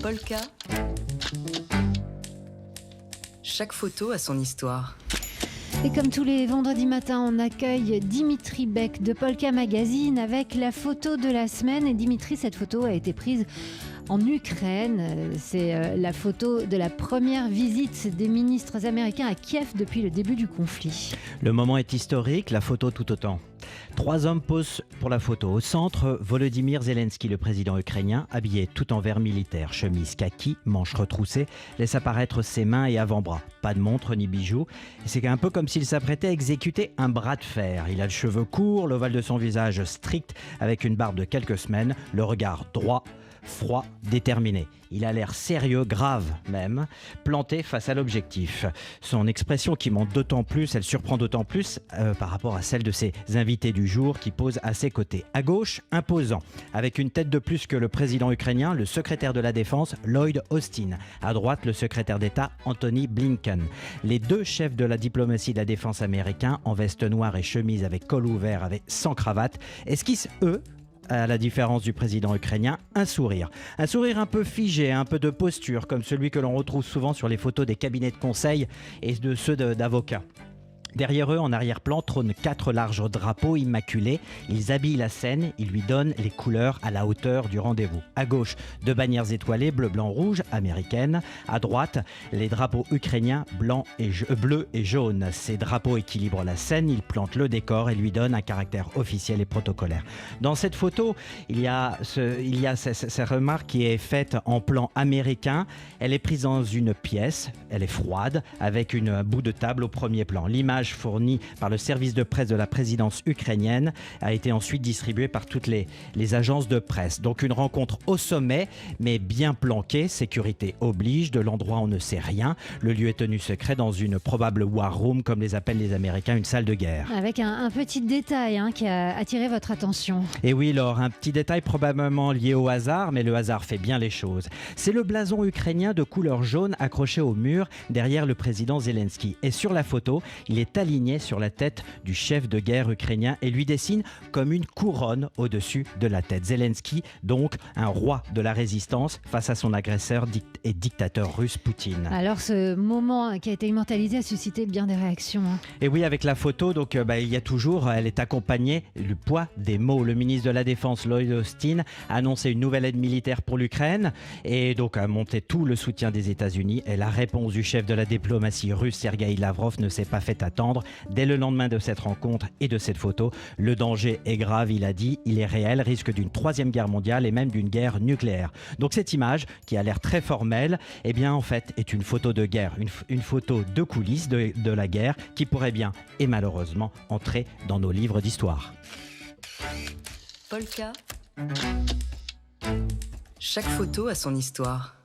Polka. Chaque photo a son histoire. Et comme tous les vendredis matins, on accueille Dimitri Beck de Polka Magazine avec la photo de la semaine. Et Dimitri, cette photo a été prise en Ukraine. C'est la photo de la première visite des ministres américains à Kiev depuis le début du conflit. Le moment est historique, la photo tout autant. 3 hommes posent pour la photo. Au centre, Volodymyr Zelensky, le président ukrainien, habillé tout en vert militaire, chemise kaki, manches retroussées, laisse apparaître ses mains et avant-bras. Pas de montre ni bijoux. Et c'est un peu comme s'il s'apprêtait à exécuter un bras de fer. Il a le cheveu court, l'ovale de son visage strict, avec une barbe de quelques semaines, le regard droit, froid, déterminé. Il a l'air sérieux, grave même, planté face à l'objectif. Son expression qui monte d'autant plus, elle surprend d'autant plus par rapport à celle de ses invités du jour qui posent à ses côtés. À gauche, imposant, avec une tête de plus que le président ukrainien, le secrétaire de la Défense, Lloyd Austin. À droite, le secrétaire d'État, Antony Blinken. Les deux chefs de la diplomatie de la défense américain, en veste noire et chemise avec col ouvert, sans cravate, esquissent, eux, à la différence du président ukrainien, un sourire. Un sourire un peu figé, un peu de posture, comme celui que l'on retrouve souvent sur les photos des cabinets de conseil et de ceux d'avocats. Derrière eux, en arrière-plan, trônent 4 larges drapeaux immaculés. Ils habillent la scène, ils lui donnent les couleurs à la hauteur du rendez-vous. À gauche, 2 bannières étoilées, bleu, blanc, rouge, américaines. À droite, les drapeaux ukrainiens, bleu et jaune. Ces drapeaux équilibrent la scène, ils plantent le décor et lui donnent un caractère officiel et protocolaire. Dans cette photo, il y a cette remarque qui est faite en plan américain. Elle est prise dans une pièce, elle est froide, avec un bout de table au premier plan. L'image fournie par le service de presse de la présidence ukrainienne a été ensuite distribuée par toutes les agences de presse. Donc une rencontre au sommet, mais bien planquée, sécurité oblige, de l'endroit on ne sait rien. Le lieu est tenu secret dans une probable war room, comme les appellent les Américains, une salle de guerre. Avec un petit détail qui a attiré votre attention. Et oui Laure, un petit détail probablement lié au hasard, mais le hasard fait bien les choses. C'est le blason ukrainien de couleur jaune accroché au mur derrière le président Zelensky. Et sur la photo, il est aligné sur la tête du chef de guerre ukrainien et lui dessine comme une couronne au-dessus de la tête. Zelensky, donc un roi de la résistance face à son agresseur et dictateur russe Poutine. Alors ce moment qui a été immortalisé a suscité bien des réactions. Et oui, avec la photo, donc il y a toujours, elle est accompagnée du poids des mots. Le ministre de la Défense, Lloyd Austin, a annoncé une nouvelle aide militaire pour l'Ukraine et donc a monté tout le soutien des États-Unis. Et la réponse du chef de la diplomatie russe, Sergueï Lavrov, ne s'est pas fait attendre. Dès le lendemain de cette rencontre et de cette photo, le danger est grave, il a dit, il est réel, risque d'une 3e guerre mondiale et même d'une guerre nucléaire. Donc cette image, qui a l'air très formelle, eh bien en fait est une photo de guerre, une photo de coulisses de la guerre qui pourrait bien et malheureusement entrer dans nos livres d'histoire. Polka. Chaque photo a son histoire.